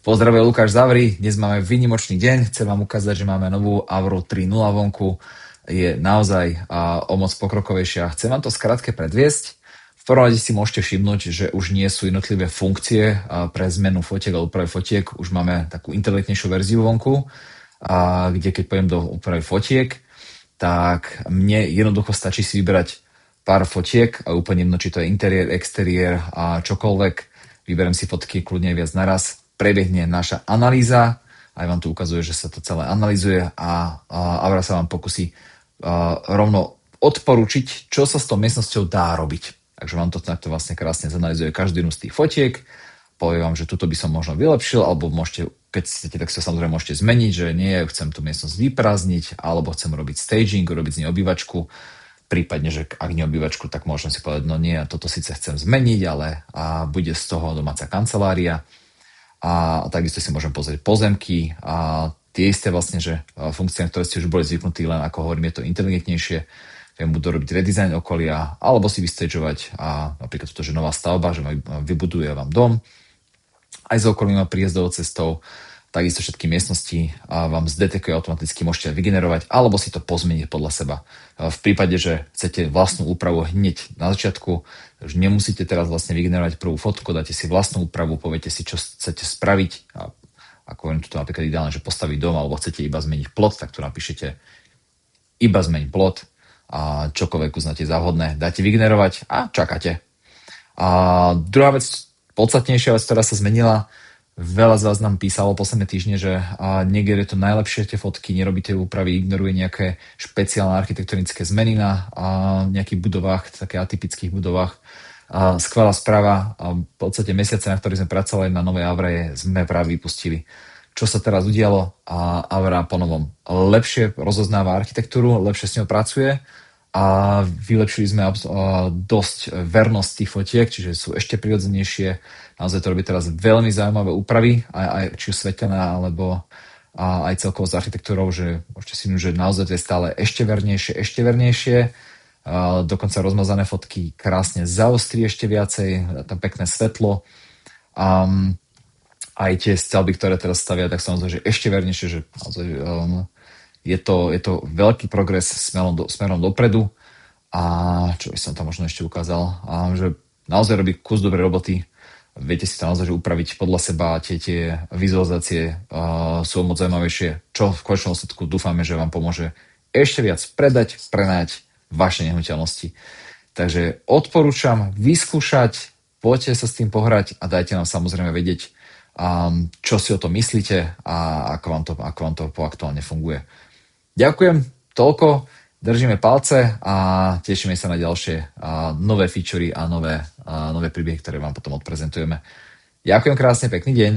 Pozdravuje Lukáš Zavry, dnes máme výnimočný deň, chcem vám ukázať, že máme novú Avru 3.0 vonku, je naozaj o moc pokrokovejšia. Chcem vám to skrátke predviesť. V prvom rade si môžete všimnúť, že už nie sú jednotlivé funkcie pre zmenu fotiek a úpravy fotiek, už máme takú inteligentnejšiu verziu vonku, kde keď pôjdem do úpravy fotiek, tak mne jednoducho stačí si vyberať pár fotiek a úplne jedno, či to je interiér, exteriér a čokoľvek. Vyberiem si fotky kľudne viac naraz, prebehne naša analýza, aj vám tu ukazuje, že sa to celé analyzuje a Avra sa vám pokusí rovno odporučiť, čo sa s tou miestnosťou dá robiť. Takže vám to takto vlastne krásne zanalizuje každý z tých fotiek, povie vám, že tuto by som možno vylepšil, alebo môžete, keď chcete, tak sa samozrejme môžete zmeniť, že nie, chcem tú miestnosť vyprázdniť, alebo chcem robiť staging, robiť z nej obývačku, prípadne, že ak nie obývačku, tak môžem si povedať, no nie, toto síce chcem zmeniť, ale bude z toho domáca kancelária. A takisto si môžem pozrieť pozemky a tie isté vlastne, že funkcie, ktoré ste už boli zvyknutí, len ako hovorím, je to inteligentnejšie. Viem buď robiť redesign okolia, alebo si vystageovať a napríklad toto, že nová stavba, že vybuduje vám dom aj s okolím a príjazdovou cestou, takisto všetky miestnosti vám zdetekuje automaticky, môžete vygenerovať, alebo si to pozmeniť podľa seba. V prípade, že chcete vlastnú úpravu hneď na začiatku, že nemusíte teraz vlastne vygenerovať prvú fotku, dáte si vlastnú úpravu, poviete si, čo chcete spraviť. A ako hovorím, tu napríklad ideálne, že postaviť dom, alebo chcete iba zmeniť plot, tak tu napíšete iba zmeniť plot a čokoľvek uznáte za vhodné, dáte vygenerovať a čakáte. A druhá vec, podstatnejšia vec, ktorá sa zmenila, veľa z vás nám písalo posledné týždne, že negeruje to najlepšie tie fotky, nerobí tie úpravy, ignoruje nejaké špeciálne architektonické zmeny na nejakých budovách, také atypických budovách. Skvelá správa, v podstate mesiace, na ktorých sme pracovali na novej Avre, sme práve vypustili. Čo sa teraz udialo? Avra ponovom lepšie rozoznáva architektúru, lepšie s ňou pracuje a vylepšili sme dosť vernosť tých fotiek, čiže sú ešte prirodzenejšie. Naozaj to robí teraz veľmi zaujímavé úpravy, aj či už svetelné, alebo aj celkovo s architektúrou, že môžete si že naozaj to je stále ešte vernejšie. Dokonca rozmazané fotky krásne zaostrí ešte viacej, tam pekné svetlo. Aj tie stavby, ktoré teraz stavia, tak samozrejme, že ešte vernejšie, že naozaj, je to veľký progres smerom dopredu. A čo by som tam možno ešte ukázal, že naozaj robí kus dobrej roboty. Viete si to naozaj upraviť podľa seba, tie vizualizácie sú moc zaujímavejšie, čo v konečnom dôsledku dúfame, že vám pomôže ešte viac predať, prenajať vaše nehnuteľnosti. Takže odporúčam vyskúšať, poďte sa s tým pohrať a dajte nám samozrejme vedieť, čo si o tom myslíte a ako vám to aktuálne funguje. Ďakujem, toľko, držíme palce a tešíme sa na ďalšie nové featurey a nové príbehy, ktoré vám potom odprezentujeme. Ďakujem krásne, pekný deň.